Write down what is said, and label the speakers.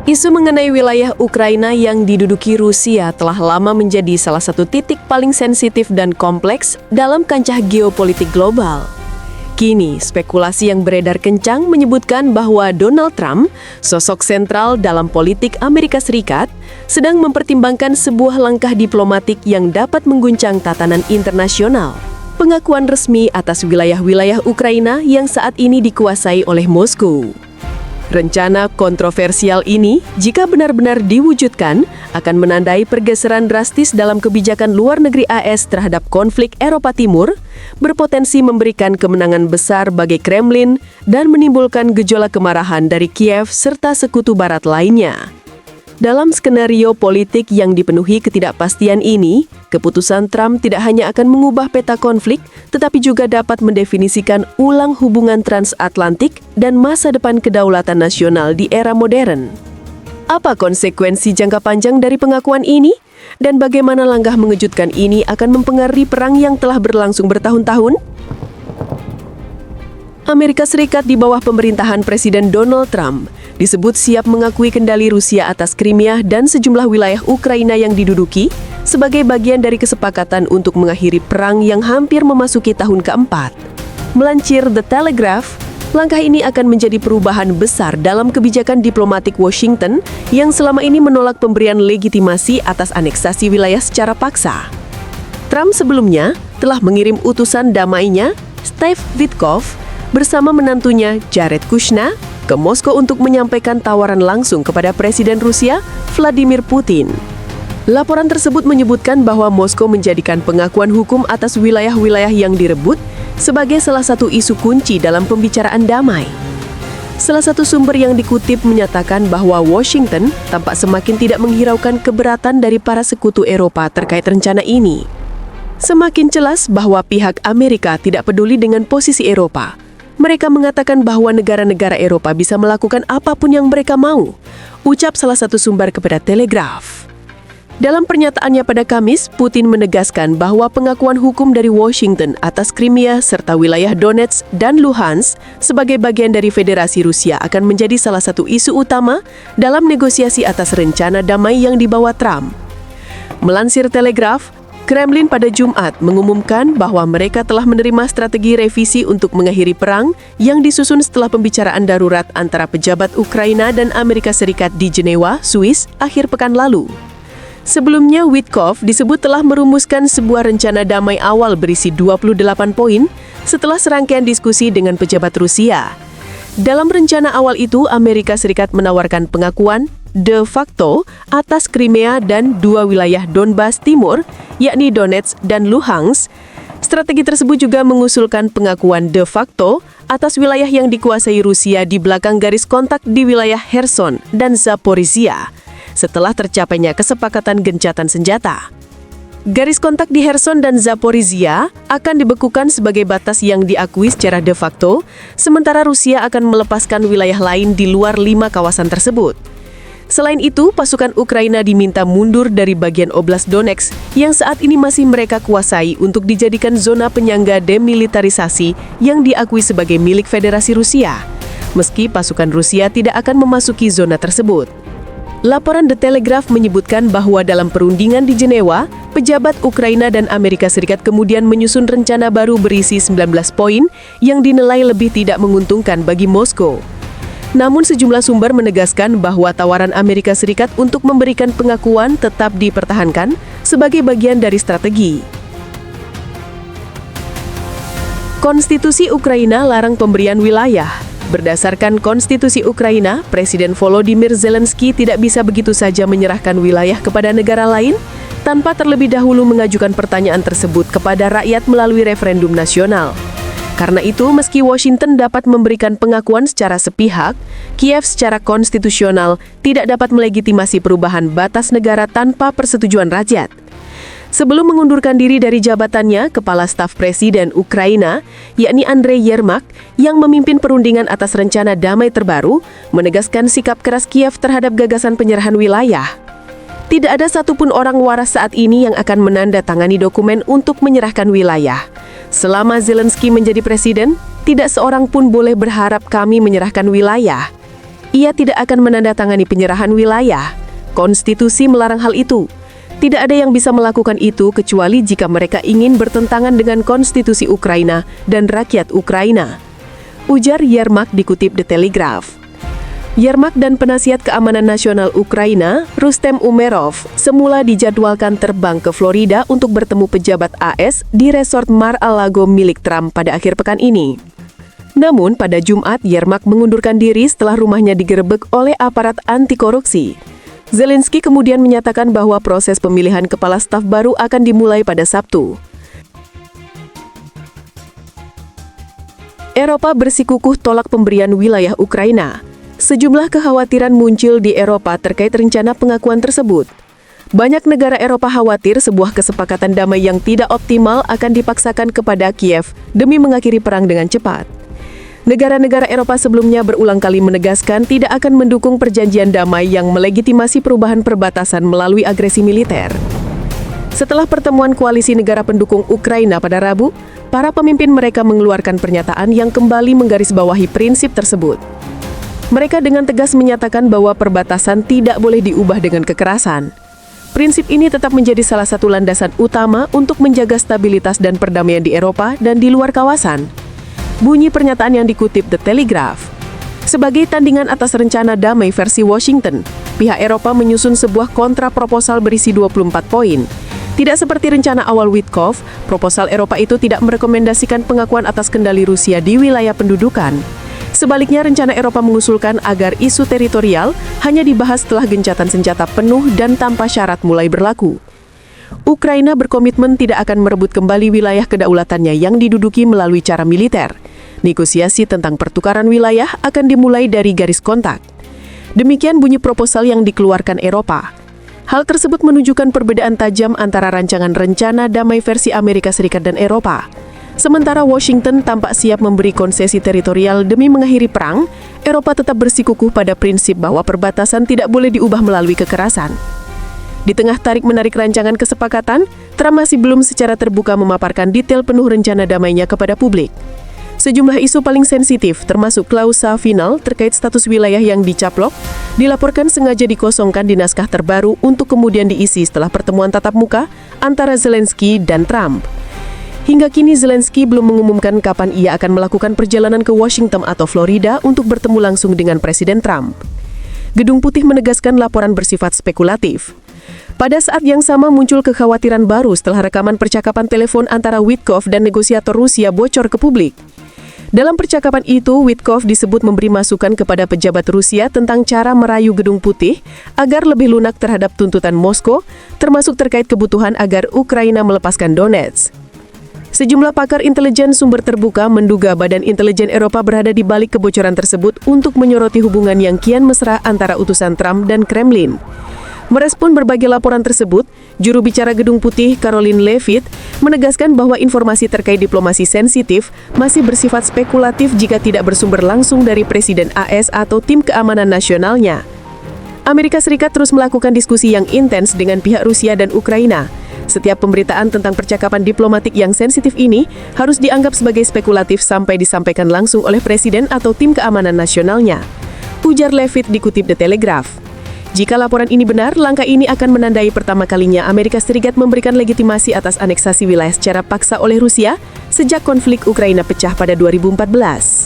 Speaker 1: Isu mengenai wilayah Ukraina yang diduduki Rusia telah lama menjadi salah satu titik paling sensitif dan kompleks dalam kancah geopolitik global. Kini, spekulasi yang beredar kencang menyebutkan bahwa Donald Trump, sosok sentral dalam politik Amerika Serikat, sedang mempertimbangkan sebuah langkah diplomatik yang dapat mengguncang tatanan internasional. Pengakuan resmi atas wilayah-wilayah Ukraina yang saat ini dikuasai oleh Moskow. Rencana kontroversial ini, jika benar-benar diwujudkan, akan menandai pergeseran drastis dalam kebijakan luar negeri AS terhadap konflik Eropa Timur, berpotensi memberikan kemenangan besar bagi Kremlin dan menimbulkan gejolak kemarahan dari Kiev serta sekutu barat lainnya. Dalam skenario politik yang dipenuhi ketidakpastian ini, keputusan Trump tidak hanya akan mengubah peta konflik, tetapi juga dapat mendefinisikan ulang hubungan transatlantik dan masa depan kedaulatan nasional di era modern. Apa konsekuensi jangka panjang dari pengakuan ini? Dan bagaimana langkah mengejutkan ini akan mempengaruhi perang yang telah berlangsung bertahun-tahun? Amerika Serikat di bawah pemerintahan Presiden Donald Trump disebut siap mengakui kendali Rusia atas Crimea dan sejumlah wilayah Ukraina yang diduduki sebagai bagian dari kesepakatan untuk mengakhiri perang yang hampir memasuki tahun keempat. Melansir The Telegraph, langkah ini akan menjadi perubahan besar dalam kebijakan diplomatik Washington yang selama ini menolak pemberian legitimasi atas aneksasi wilayah secara paksa. Trump sebelumnya telah mengirim utusan damainya, Steve Witkoff, bersama menantunya Jared Kushner ke Moskow untuk menyampaikan tawaran langsung kepada Presiden Rusia, Vladimir Putin. Laporan tersebut menyebutkan bahwa Moskow menjadikan pengakuan hukum atas wilayah-wilayah yang direbut sebagai salah satu isu kunci dalam pembicaraan damai. Salah satu sumber yang dikutip menyatakan bahwa Washington tampak semakin tidak menghiraukan keberatan dari para sekutu Eropa terkait rencana ini. Semakin jelas bahwa pihak Amerika tidak peduli dengan posisi Eropa. Mereka mengatakan bahwa negara-negara Eropa bisa melakukan apapun yang mereka mau, ucap salah satu sumber kepada Telegraph. Dalam pernyataannya pada Kamis, Putin menegaskan bahwa pengakuan hukum dari Washington atas Crimea serta wilayah Donetsk dan Luhansk sebagai bagian dari Federasi Rusia akan menjadi salah satu isu utama dalam negosiasi atas rencana damai yang dibawa Trump. Melansir Telegraph, Kremlin pada Jumat mengumumkan bahwa mereka telah menerima strategi revisi untuk mengakhiri perang yang disusun setelah pembicaraan darurat antara pejabat Ukraina dan Amerika Serikat di Jenewa, Swiss, akhir pekan lalu. Sebelumnya, Witkoff disebut telah merumuskan sebuah rencana damai awal berisi 28 poin setelah serangkaian diskusi dengan pejabat Rusia. Dalam rencana awal itu, Amerika Serikat menawarkan pengakuan de facto atas Crimea dan dua wilayah Donbas Timur, yakni Donetsk dan Luhansk. Strategi tersebut juga mengusulkan pengakuan de facto atas wilayah yang dikuasai Rusia di belakang garis kontak di wilayah Kherson dan Zaporizhia, setelah tercapainya kesepakatan gencatan senjata. Garis kontak di Kherson dan Zaporizhia akan dibekukan sebagai batas yang diakui secara de facto, sementara Rusia akan melepaskan wilayah lain di luar 5 kawasan tersebut. Selain itu, pasukan Ukraina diminta mundur dari bagian Oblast Donetsk yang saat ini masih mereka kuasai untuk dijadikan zona penyangga demilitarisasi yang diakui sebagai milik Federasi Rusia, meski pasukan Rusia tidak akan memasuki zona tersebut. Laporan The Telegraph menyebutkan bahwa dalam perundingan di Jenewa, pejabat Ukraina dan Amerika Serikat kemudian menyusun rencana baru berisi 19 poin yang dinilai lebih tidak menguntungkan bagi Moskow. Namun sejumlah sumber menegaskan bahwa tawaran Amerika Serikat untuk memberikan pengakuan tetap dipertahankan sebagai bagian dari strategi. Konstitusi Ukraina larang pemberian wilayah. Berdasarkan konstitusi Ukraina, Presiden Volodymyr Zelensky tidak bisa begitu saja menyerahkan wilayah kepada negara lain tanpa terlebih dahulu mengajukan pertanyaan tersebut kepada rakyat melalui referendum nasional. Karena itu, meski Washington dapat memberikan pengakuan secara sepihak, Kiev secara konstitusional tidak dapat melegitimasi perubahan batas negara tanpa persetujuan rakyat. Sebelum mengundurkan diri dari jabatannya, Kepala Staf Presiden Ukraina, yakni Andrei Yermak, yang memimpin perundingan atas rencana damai terbaru, menegaskan sikap keras Kiev terhadap gagasan penyerahan wilayah. Tidak ada satupun orang waras saat ini yang akan menandatangani dokumen untuk menyerahkan wilayah. Selama Zelensky menjadi presiden, tidak seorang pun boleh berharap kami menyerahkan wilayah. Ia tidak akan menandatangani penyerahan wilayah. Konstitusi melarang hal itu. Tidak ada yang bisa melakukan itu kecuali jika mereka ingin bertentangan dengan konstitusi Ukraina dan rakyat Ukraina. Ujar Yermak dikutip The Telegraph. Yermak dan penasihat keamanan nasional Ukraina, Rustem Umerov, semula dijadwalkan terbang ke Florida untuk bertemu pejabat AS di resort Mar-a-Lago milik Trump pada akhir pekan ini. Namun pada Jumat, Yermak mengundurkan diri setelah rumahnya digerebek oleh aparat anti korupsi. Zelensky kemudian menyatakan bahwa proses pemilihan kepala staf baru akan dimulai pada Sabtu. Eropa bersikukuh tolak pemberian wilayah Ukraina. Sejumlah kekhawatiran muncul di Eropa terkait rencana pengakuan tersebut. Banyak negara Eropa khawatir sebuah kesepakatan damai yang tidak optimal akan dipaksakan kepada Kiev demi mengakhiri perang dengan cepat. Negara-negara Eropa sebelumnya berulang kali menegaskan tidak akan mendukung perjanjian damai yang melegitimasi perubahan perbatasan melalui agresi militer. Setelah pertemuan koalisi negara pendukung Ukraina pada Rabu, para pemimpin mereka mengeluarkan pernyataan yang kembali menggarisbawahi prinsip tersebut. Mereka dengan tegas menyatakan bahwa perbatasan tidak boleh diubah dengan kekerasan. Prinsip ini tetap menjadi salah satu landasan utama untuk menjaga stabilitas dan perdamaian di Eropa dan di luar kawasan. Bunyi pernyataan yang dikutip The Telegraph. Sebagai tandingan atas rencana damai versi Washington, pihak Eropa menyusun sebuah kontraproposal berisi 24 poin. Tidak seperti rencana awal Witkoff, proposal Eropa itu tidak merekomendasikan pengakuan atas kendali Rusia di wilayah pendudukan. Sebaliknya, rencana Eropa mengusulkan agar isu teritorial hanya dibahas setelah gencatan senjata penuh dan tanpa syarat mulai berlaku. Ukraina berkomitmen tidak akan merebut kembali wilayah kedaulatannya yang diduduki melalui cara militer. Negosiasi tentang pertukaran wilayah akan dimulai dari garis kontak. Demikian bunyi proposal yang dikeluarkan Eropa. Hal tersebut menunjukkan perbedaan tajam antara rancangan rencana damai versi Amerika Serikat dan Eropa. Sementara Washington tampak siap memberi konsesi teritorial demi mengakhiri perang, Eropa tetap bersikukuh pada prinsip bahwa perbatasan tidak boleh diubah melalui kekerasan. Di tengah tarik-menarik rancangan kesepakatan, Trump masih belum secara terbuka memaparkan detail penuh rencana damainya kepada publik. Sejumlah isu paling sensitif, termasuk klausa final terkait status wilayah yang dicaplok, dilaporkan sengaja dikosongkan di naskah terbaru untuk kemudian diisi setelah pertemuan tatap muka antara Zelensky dan Trump. Hingga kini Zelensky belum mengumumkan kapan ia akan melakukan perjalanan ke Washington atau Florida untuk bertemu langsung dengan Presiden Trump. Gedung Putih menegaskan laporan bersifat spekulatif. Pada saat yang sama muncul kekhawatiran baru setelah rekaman percakapan telepon antara Witkoff dan negosiator Rusia bocor ke publik. Dalam percakapan itu, Witkoff disebut memberi masukan kepada pejabat Rusia tentang cara merayu Gedung Putih agar lebih lunak terhadap tuntutan Moskow, termasuk terkait kebutuhan agar Ukraina melepaskan Donetsk. Sejumlah pakar intelijen sumber terbuka menduga Badan Intelijen Eropa berada di balik kebocoran tersebut untuk menyoroti hubungan yang kian mesra antara utusan Trump dan Kremlin. Merespon berbagai laporan tersebut, juru bicara Gedung Putih Caroline Leavitt menegaskan bahwa informasi terkait diplomasi sensitif masih bersifat spekulatif jika tidak bersumber langsung dari Presiden AS atau tim keamanan nasionalnya. Amerika Serikat terus melakukan diskusi yang intens dengan pihak Rusia dan Ukraina. Setiap pemberitaan tentang percakapan diplomatik yang sensitif ini harus dianggap sebagai spekulatif sampai disampaikan langsung oleh Presiden atau tim keamanan nasionalnya. Ujar Leavitt dikutip The Telegraph. Jika laporan ini benar, langkah ini akan menandai pertama kalinya Amerika Serikat memberikan legitimasi atas aneksasi wilayah secara paksa oleh Rusia sejak konflik Ukraina pecah pada 2014.